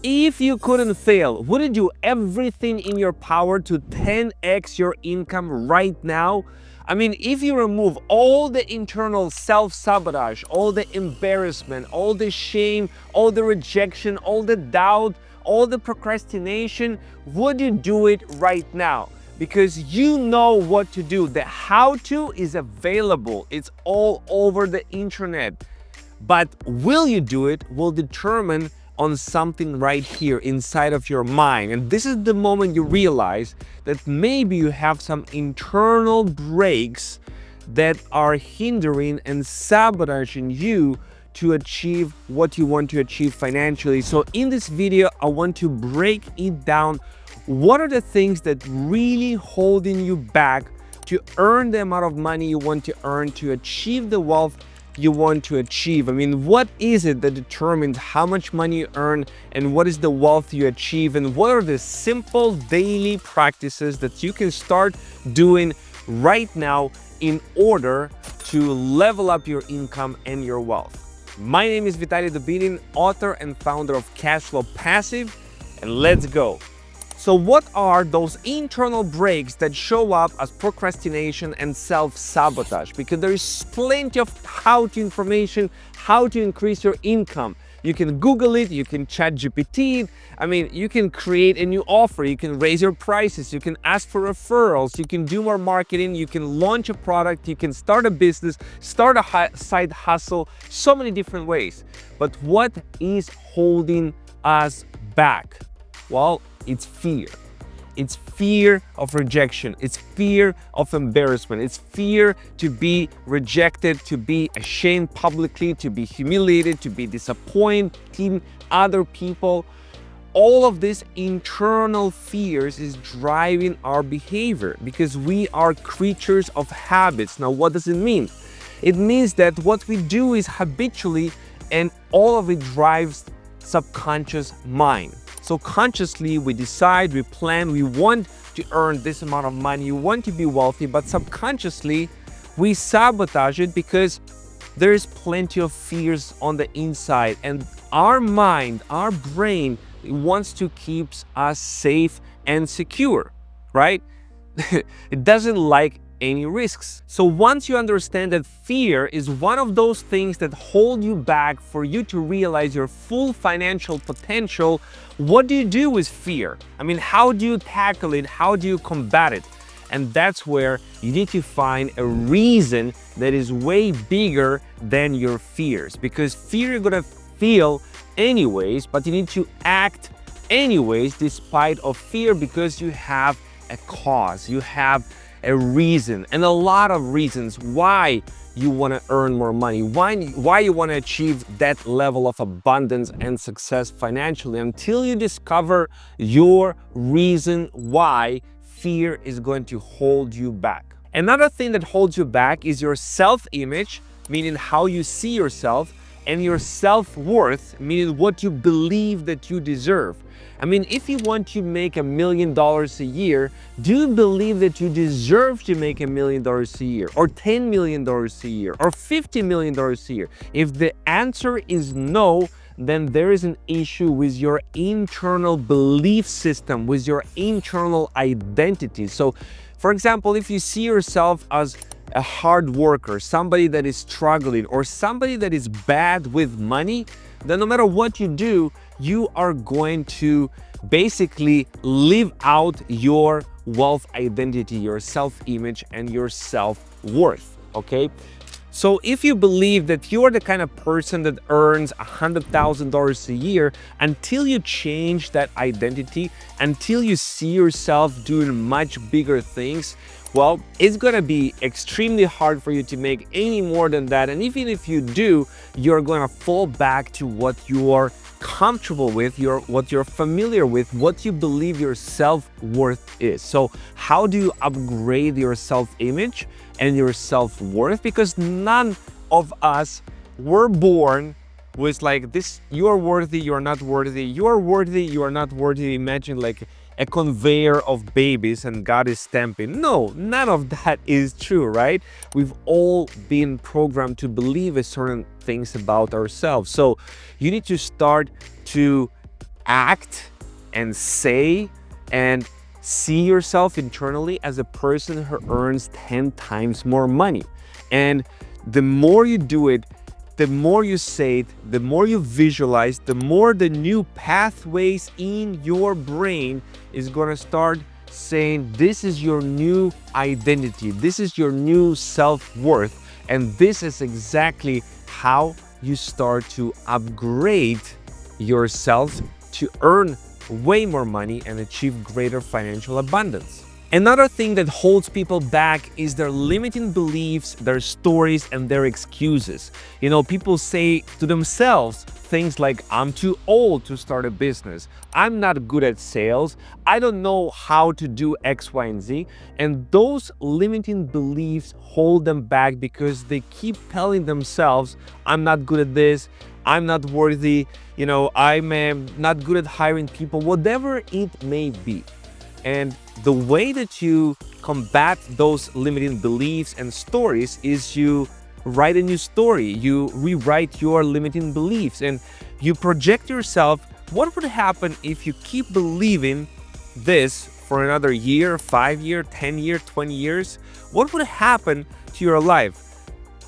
If you couldn't fail, would you do everything in your power to 10x your income right now? I mean, if you remove all the internal self-sabotage, all the embarrassment, all the shame, all the rejection, all the doubt, all the procrastination, would you do it right now? Because you know what to do. The how-to is available. It's all over the internet. But will you do it will determine on something right here inside of your mind. And this is the moment you realize that maybe you have some internal breaks that are hindering and sabotaging you to achieve what you want to achieve financially. So in this video, I want to break it down. What are the things that really holding you back to earn the amount of money you want to earn, to achieve the wealth you want to achieve? I mean, what is it that determines how much money you earn and what is the wealth you achieve, and what are the simple daily practices that you can start doing right now in order to level up your income and your wealth? My name is Vitaliy Dubinin, author and founder of Cashflow Passive, and let's go. So what are those internal breaks that show up as procrastination and self-sabotage? Because there is plenty of how-to information, how to increase your income. You can Google it, you can chat GPT. I mean, you can create a new offer, you can raise your prices, you can ask for referrals, you can do more marketing, you can launch a product, you can start a business, start a side hustle, so many different ways. But what is holding us back? Well, it's fear. It's fear of rejection. It's fear of embarrassment. It's fear to be rejected, to be ashamed publicly, to be humiliated, to be disappointing other people. All of these internal fears is driving our behavior because we are creatures of habits. Now, what does it mean? It means that what we do is habitually, and all of it drives subconscious mind. So consciously, we decide, we plan, we want to earn this amount of money, we want to be wealthy, but subconsciously, we sabotage it because there's plenty of fears on the inside. And our mind, our brain wants to keep us safe and secure, right? It doesn't like any risks. So once you understand that fear is one of those things that hold you back for you to realize your full financial potential, what do you do with fear? I mean, how do you tackle it? How do you combat it? And that's where you need to find a reason that is way bigger than your fears, because fear you're gonna feel anyways, but you need to act anyways despite of fear, because you have a cause, you have a reason, and a lot of reasons why you want to earn more money, why you want to achieve that level of abundance and success financially. Until you discover your reason why, fear is going to hold you back. Another thing that holds you back is your self-image, meaning how you see yourself, and your self-worth, meaning what you believe that you deserve. I mean, if you want to make $1 million a year, do you believe that you deserve to make $1 million a year, or $10 million a year, or $50 million a year? If the answer is no, then there is an issue with your internal belief system, with your internal identity. So, for example, if you see yourself as a hard worker, somebody that is struggling, or somebody that is bad with money, then no matter what you do, you are going to basically live out your wealth identity, your self-image, and your self-worth, okay? So if you believe that you are the kind of person that earns $100,000 a year, until you change that identity, until you see yourself doing much bigger things, well, it's gonna be extremely hard for you to make any more than that. And even if you do, you're gonna fall back to what you are comfortable with, what you're familiar with, what you believe your self-worth is. So how do you upgrade your self-image and your self-worth? Because none of us were born with like this: you are worthy, you are not worthy, you are worthy, you are not worthy. Imagine like a conveyor of babies and God is stamping. No, none of that is true, right? We've all been programmed to believe a certain things about ourselves. So you need to start to act and say and see yourself internally as a person who earns 10 times more money. And the more you do it, the more you say it, the more you visualize, the more the new pathways in your brain is going to start saying, this is your new identity, this is your new self-worth, and this is exactly how you start to upgrade yourself to earn way more money and achieve greater financial abundance. Another thing that holds people back is their limiting beliefs, their stories, and their excuses. You know, people say to themselves things like, I'm too old to start a business, I'm not good at sales, I don't know how to do X, Y, and Z. And those limiting beliefs hold them back because they keep telling themselves, I'm not good at this, I'm not worthy, you know, I'm not good at hiring people, whatever it may be. And the way that you combat those limiting beliefs and stories is you write a new story, you rewrite your limiting beliefs, and you project yourself. What would happen if you keep believing this for another year, 5 years, 10 years, 20 years? What would happen to your life?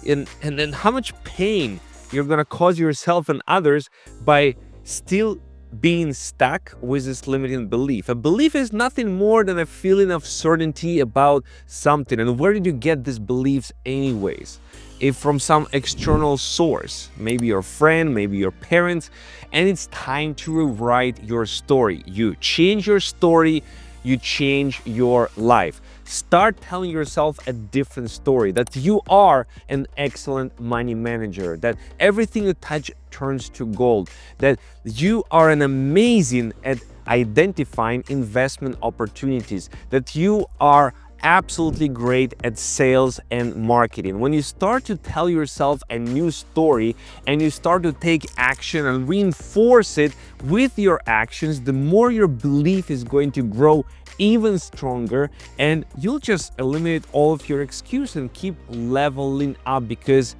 And then how much pain you're gonna cause yourself and others by still being stuck with this limiting belief. A belief is nothing more than a feeling of certainty about something. And where did you get these beliefs anyways? If from some external source, maybe your friend, maybe your parents, and it's time to rewrite your story. You change your story, you change your life. Start telling yourself a different story, that you are an excellent money manager, that everything you touch turns to gold, that you are an amazing at identifying investment opportunities, that you are absolutely great at sales and marketing. When you start to tell yourself a new story and you start to take action and reinforce it with your actions, the more your belief is going to grow even stronger, and you'll just eliminate all of your excuses and keep leveling up, because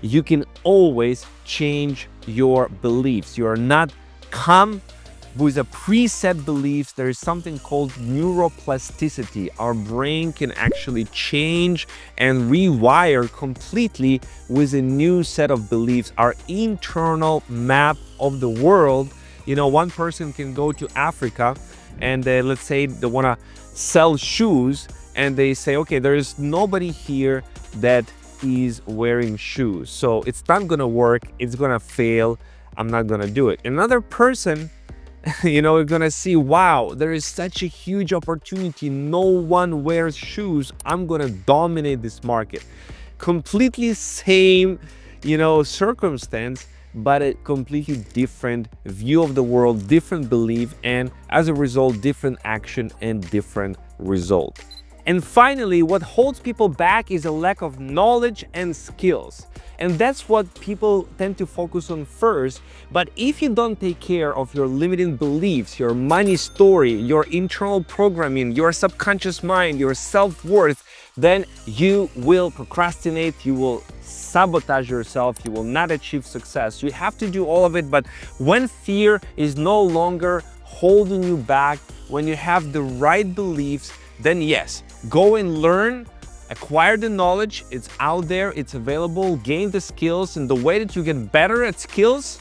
you can always change your beliefs. You are not come with a preset beliefs. There is something called neuroplasticity. Our brain can actually change and rewire completely with a new set of beliefs. Our internal map of the world. You know, one person can go to Africa and let's say they want to sell shoes, and they say, okay, there is nobody here that is wearing shoes, so it's not gonna work, it's gonna fail, I'm not gonna do it. Another person, you know, you're gonna see, wow, there is such a huge opportunity, no one wears shoes, I'm gonna dominate this market. Completely same, you know, circumstance, but a completely different view of the world, different belief, and as a result, different action and different result. And finally, what holds people back is a lack of knowledge and skills. And that's what people tend to focus on first. But if you don't take care of your limiting beliefs, your money story, your internal programming, your subconscious mind, your self-worth, then you will procrastinate, you will sabotage yourself, you will not achieve success. You have to do all of it, but when fear is no longer holding you back, when you have the right beliefs, then yes, go and learn, acquire the knowledge, it's out there, it's available, gain the skills, and the way that you get better at skills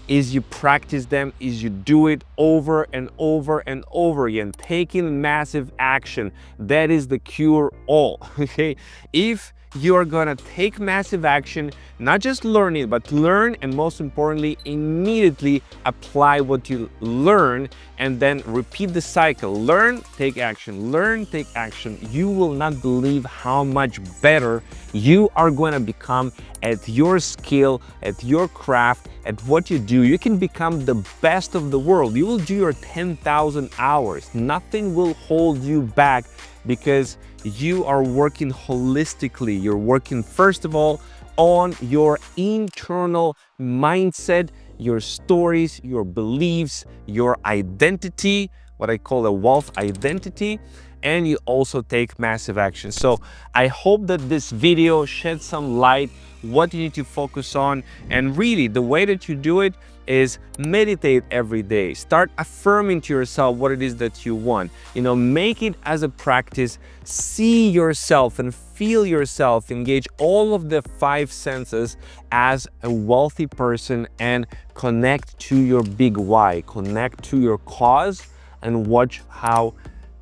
is you practice them, is you do it over and over and over again, taking massive action. That is the cure all, okay? If you're gonna take massive action, not just learn it, but learn, and most importantly, immediately apply what you learn, and then repeat the cycle. Learn, take action, learn, take action. You will not believe how much better you are going to become at your skill, at your craft, at what you do. You can become the best of the world. You will do your 10,000 hours. Nothing will hold you back, because you are working holistically. You're working, first of all, on your internal mindset, your stories, your beliefs, your identity, what I call a wealth identity. and you also take massive action. So I hope that this video sheds some light what you need to focus on. And really, the way that you do it is meditate every day. Start affirming to yourself what it is that you want. Make it as a practice. See yourself and feel yourself. Engage all of the 5 senses as a wealthy person and connect to your big why. Connect to your cause and watch how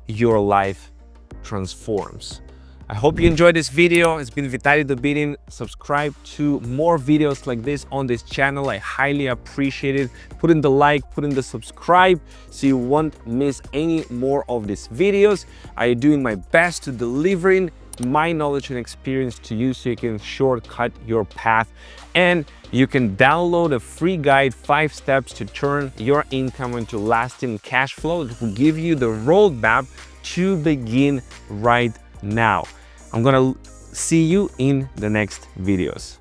your life transforms. I hope you enjoyed this video. It's been Vitaliy Dubinin. Subscribe to more videos like this on this channel. I highly appreciate it. Put in the like, put in the subscribe so you won't miss any more of these videos. I am doing my best to delivering my knowledge and experience to you so you can shortcut your path. And you can download a free guide, 5 steps to turn your income into lasting cash flow. It will give you the roadmap to begin right now. I'm gonna see you in the next videos.